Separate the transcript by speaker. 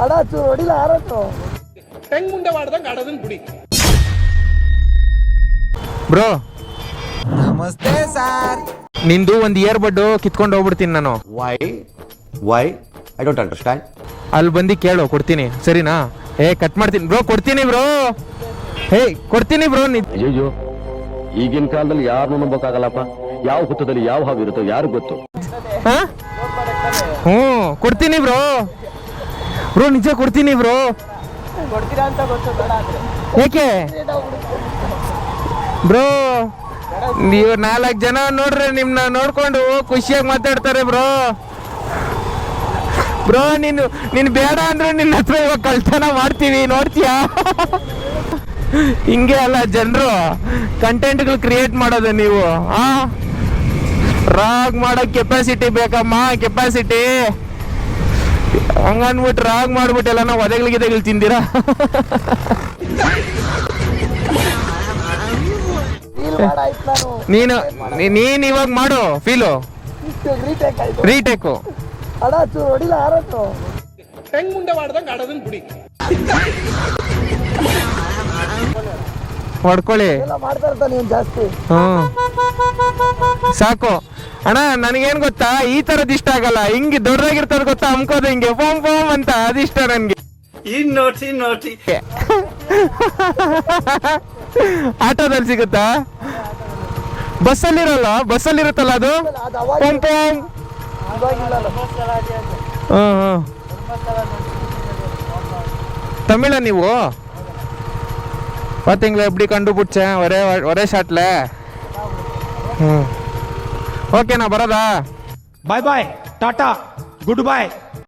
Speaker 1: ಅಡ ಚೂರು ಹೊಡಿಲ್ಲ ಯಾರತ್ತು
Speaker 2: ಹೆಂಗ್ ಮುಂದೆ ಮಾಡ್ದಂಗೆ ಆಡೋದನ್ನ ಬಿಡಿ.
Speaker 3: ಬ್ರೋ
Speaker 4: ನಮಸ್ತೆ ಸರ್.
Speaker 3: ನಿಂದು ಒಂದು ಇಯರ್ ಬಡ್ಡು ಕಿತ್ಕೊಂಡು ಹೋಗ್ಬಿಡ್ತೀನಿ ನಾನು.
Speaker 5: Why I don't understand.
Speaker 3: ಅಲ್ಲಿ ಬಂದು ಕೇಳು, ಕೊಡ್ತೀನಿ ಸರಿನಾ? ಕಟ್ ಮಾಡ್ತೀನಿ ಬ್ರೋ, ಕೊಡ್ತೀನಿ ಬ್ರೋ. ಕೊಡ್ತೀನಿ ಬ್ರೋ.
Speaker 6: ಅಯ್ಯೋ, ಈಗಿನ ಕಾಲದಲ್ಲಿ ಯಾರನ್ನೂ ನಂಬೋಕ್ಕಾಗಲ್ಲಪ್ಪ. ಯಾವ ಹುತ್ತದಲ್ಲಿ ಯಾವ ಹಾವು ಇರುತ್ತೋ ಯಾರು ಗೊತ್ತು.
Speaker 3: ಕೊಡ್ತೀನಿ ಬ್ರೋ. ಬ್ರೋ ನಿಜ ಕೊಡ್ತೀನಿ ಬ್ರೋ.
Speaker 1: ಕೊಡ್ತೀರಾ ಅಂತ ಗೊತ್ತು ಬೇಡ ಅಂದ್ರೆ
Speaker 3: ಏಕೆ ಬ್ರೋ? ನೀವು 4 ಜನ ನೋಡ್ರೆ ನಿಮ್ನ ನೋಡ್ಕೊಂಡು ಖುಷಿಯಾಗಿ ಮಾತಾಡ್ತಾರೆ ಬ್ರೋ. ಬ್ರೋ ನೀನು ಬೇಡ ಅಂದ್ರೆ ನಿನ್ನ ಹತ್ರ ಇವಾಗ ಕಳ್ತನ ಮಾಡ್ತೀವಿ, ನೋಡ್ತೀಯಾ? ಹಿಂಗೆ ಅಲ್ಲ ಜನರು ಕಂಟೆಂಟ್ಗಳು ಕ್ರಿಯೇಟ್ ಮಾಡೋದು ನೀವು. ರಾಗ್ ಮಾಡೋ ಕೆಪಾಸಿಟಿ ಬೇಕಮ್ಮ, ಕೆಪಾಸಿಟಿ. ಹಂಗನ್ಬಿಟ್ಟು ರಾಗ್ ಮಾಡ್ಬಿಟ್ಟು ಎಲ್ಲ ನಾವು ಒದೆಗಳಿಗೆ ತಿಂದಿರಾ? ನೀನು ಇವಾಗ ಮಾಡು ಫೀಲು. ರೀಟೇಕು
Speaker 1: ಅಡ ಚೂರು ಹೊಡಿಲ್ಲ ಯಾರತ್ತು
Speaker 2: ಹೆಂಗ್ ಮುಂದೆ ಮಾಡ್ದಂಗೆ ಆಡೋದನ್ನ ಬಿಡಿ.
Speaker 3: ಹೊಡ್ಕೊಳ್ಳಿ.
Speaker 1: ಎಲ್ಲ ಮಾಡ್ತಾ ಇರ್ತಾನೆ ನೀನು ಜಾಸ್ತಿ.
Speaker 3: ಸಾಕು ಅಣ್ಣ. ನನಗೇನ್ ಗೊತ್ತಾ, ಈ ತರದ್ ಇಷ್ಟ ಆಗಲ್ಲ. ಹಿಂಗೆ ದೊಡ್ಡದಾಗಿರ್ತದ ಗೊತ್ತಾ, ಅಮ್ಕೋದು ಹಿಂಗೆ ಪೋಮ್ ಪೋಮ್ ಅಂತ, ಅದಿಷ್ಟ ನನ್ಗೆ.
Speaker 4: ನೋಟಿ
Speaker 3: ಆಟೋದಲ್ಲಿ ಸಿಗುತ್ತಾ? ಬಸ್ಸಲ್ಲಿರಲ್ಲ, ಬಸ್ಸಲ್ಲಿರುತ್ತಲ್ಲ ಅದು ಪೋಮ್ ಪೋಮ್. ತಮಿಳ ನೀವು பார்த்தீங்களா எப்படி கண்டுபிடிச்சேன் ஒரே ஷாட்ல. ஓகே நான் வரதா.
Speaker 7: பாய் பாய் டாடா குட் பாய்.